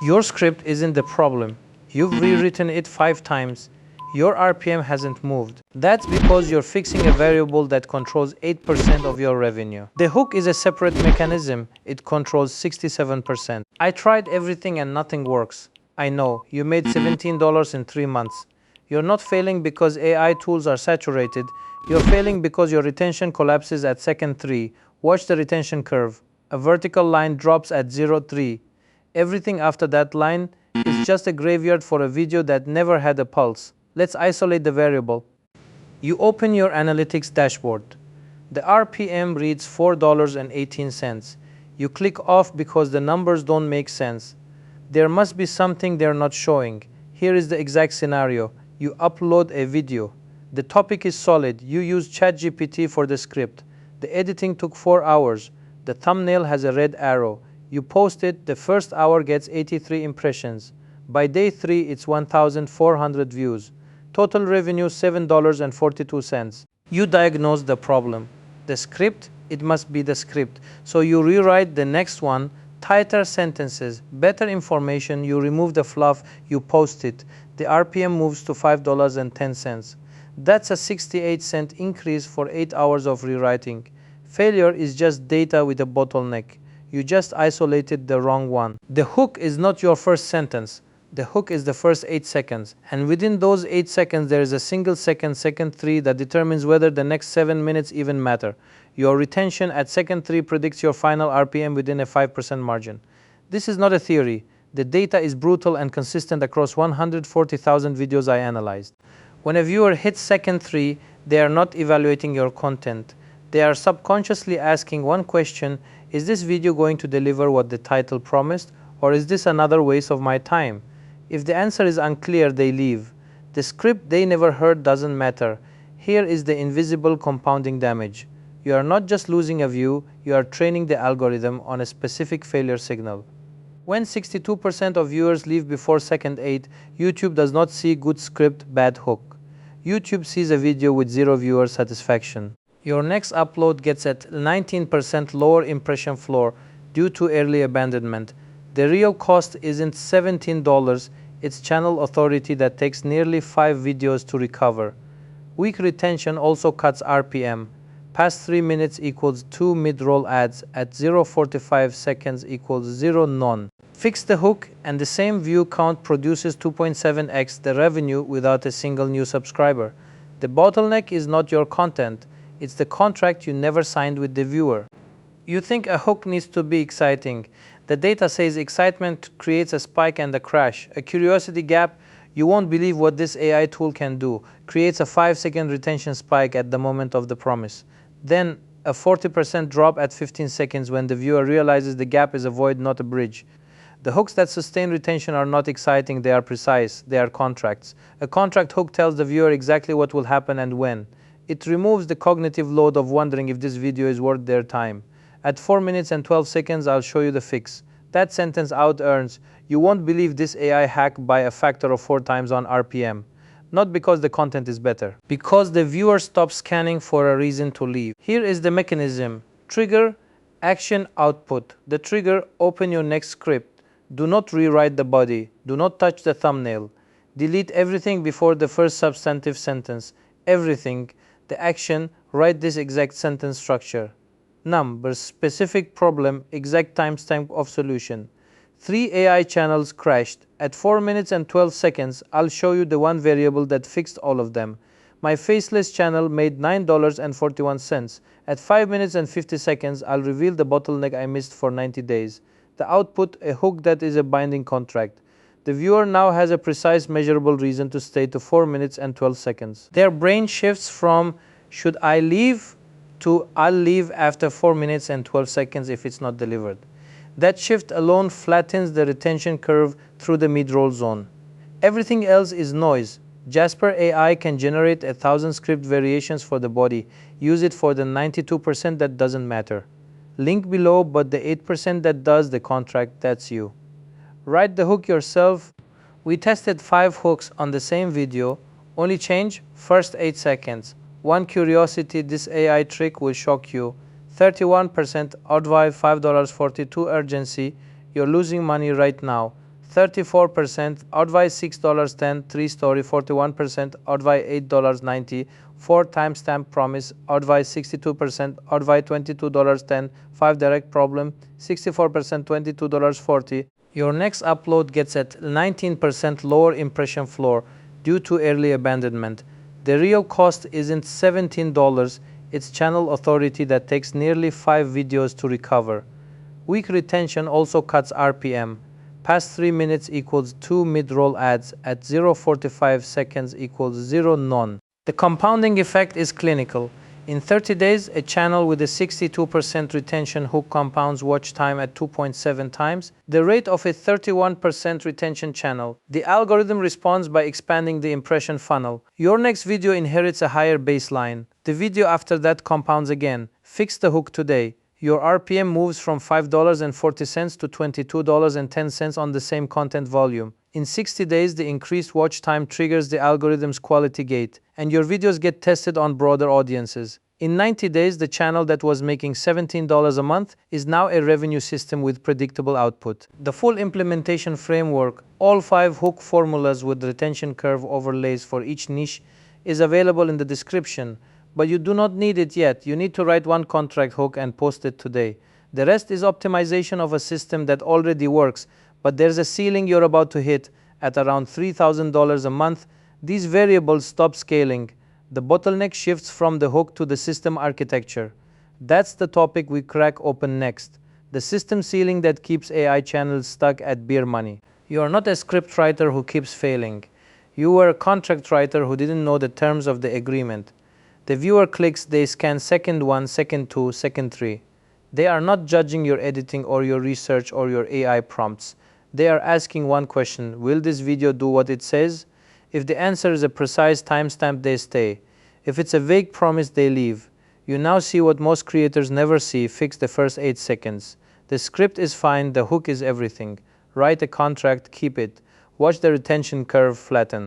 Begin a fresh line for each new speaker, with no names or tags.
Your script isn't the problem. You've rewritten it 5 times. Your RPM hasn't moved. That's because you're fixing a variable that controls 8% of your revenue. The hook is a separate mechanism. It controls 67%. I tried everything and nothing works. I know, you made $17 in 3 months. You're not failing because AI tools are saturated. You're failing because your retention collapses at second 3. Watch the retention curve. A vertical line drops at 0.3. Everything after that line is just a graveyard for a video that never had a pulse. Let's isolate the variable. You open your analytics dashboard. The RPM reads $4.18. You click off because the numbers don't make sense. There must be something they're not showing. Here is the exact scenario. You upload a video. The topic is solid. You use ChatGPT for the script. The editing took 4 hours. The thumbnail has a red arrow. You post it, the first hour gets 83 impressions. By day 3, it's 1,400 views. Total revenue $7.42. You diagnose the problem. The script, it must be the script. So you rewrite the next one, tighter sentences, better information, you remove the fluff, you post it. The RPM moves to $5.10. That's a 68-cent increase for 8 hours of rewriting. Failure is just data with a bottleneck. You just isolated the wrong one. The hook is not your first sentence. The hook is the first 8 seconds. And within those 8 seconds, there is a single second, second 3, that determines whether the next 7 minutes even matter. Your retention at second 3 predicts your final RPM within a 5% margin. This is not a theory. The data is brutal and consistent across 140,000 videos I analyzed. When a viewer hits second 3, they are not evaluating your content. They are subconsciously asking one question: is this video going to deliver what the title promised, or is this another waste of my time? If the answer is unclear, they leave. The script they never heard doesn't matter. Here is the invisible compounding damage. You are not just losing a view, you are training the algorithm on a specific failure signal. When 62% of viewers leave before second 8, YouTube does not see good script, bad hook. YouTube sees a video with 0 viewer satisfaction. Your next upload gets at 19% lower impression floor due to early abandonment. The real cost isn't $17, it's channel authority that takes nearly 5 videos to recover. Weak retention also cuts RPM. Past 3 minutes equals 2 mid-roll ads, at 0.45 seconds equals 0 none. Fix the hook and the same view count produces 2.7x the revenue without a single new subscriber. The bottleneck is not your content. It's the contract you never signed with the viewer. You think a hook needs to be exciting. The data says excitement creates a spike and a crash. A curiosity gap, you won't believe what this AI tool can do, creates a 5-second retention spike at the moment of the promise. Then a 40% drop at 15 seconds when the viewer realizes the gap is a void, not a bridge. The hooks that sustain retention are not exciting, they are precise, they are contracts. A contract hook tells the viewer exactly what will happen and when. It removes the cognitive load of wondering if this video is worth their time. At 4 minutes and 12 seconds, I'll show you the fix. That sentence out-earns, you won't believe this AI hack by a factor of 4 times on RPM. Not because the content is better, because the viewer stops scanning for a reason to leave. Here is the mechanism. Trigger, action, output. The trigger, open your next script. Do not rewrite the body. Do not touch the thumbnail. Delete everything before the first substantive sentence. Everything. The action, write this exact sentence structure. Number, specific problem, exact timestamp of solution. 3 AI channels crashed. At 4 minutes and 12 seconds, I'll show you the one variable that fixed all of them. My Faceless channel made $9.41. At 5 minutes and 50 seconds, I'll reveal the bottleneck I missed for 90 days. The output, a hook that is a binding contract. The viewer now has a precise measurable reason to stay to 4 minutes and 12 seconds. Their brain shifts from should I leave to I'll leave after 4 minutes and 12 seconds if it's not delivered. That shift alone flattens the retention curve through the mid-roll zone. Everything else is noise. Jasper AI can generate 1,000 script variations for the body. Use it for the 92% that doesn't matter. Link below, but the 8% that does, the contract, that's you. Write the hook yourself. We tested 5 hooks on the same video. Only change, first 8 seconds. One curiosity, this AI trick will shock you. 31% odd vibe, $5.42 urgency. You're losing money right now. 34%, advice $6.10, 3-story, 41%, advice $8.90, 4 timestamp promise, advice 62%, advice $22.10, 5 direct problem, 64%, $22.40. Your next upload gets at 19% lower impression floor due to early abandonment. The real cost isn't $17, it's channel authority that takes nearly 5 videos to recover. Weak retention also cuts RPM. Past 3 minutes equals 2 mid-roll ads, at 0.45 seconds equals 0 none. The compounding effect is clinical. In 30 days, a channel with a 62% retention hook compounds watch time at 2.7 times the rate of a 31% retention channel. The algorithm responds by expanding the impression funnel. Your next video inherits a higher baseline. The video after that compounds again. Fix the hook today. Your RPM moves from $5.40 to $22.10 on the same content volume. In 60 days, the increased watch time triggers the algorithm's quality gate, and your videos get tested on broader audiences. In 90 days, the channel that was making $17 a month is now a revenue system with predictable output. The full implementation framework, all 5 hook formulas with retention curve overlays for each niche, is available in the description. But you do not need it yet. You need to write 1 contract hook and post it today. The rest is optimization of a system that already works, but there's a ceiling you're about to hit at around $3,000 a month. These variables stop scaling. The bottleneck shifts from the hook to the system architecture. That's the topic we crack open next. The system ceiling that keeps AI channels stuck at beer money. You are not a script writer who keeps failing. You were a contract writer who didn't know the terms of the agreement. The viewer clicks, they scan second 1, second 2, second 3. They are not judging your editing or your research or your AI prompts. They are asking one question: will this video do what it says? If the answer is a precise timestamp, they stay. If it's a vague promise, they leave. You now see what most creators never see: fix the first 8 seconds. The script is fine, the hook is everything. Write a contract, keep it. Watch the retention curve flatten.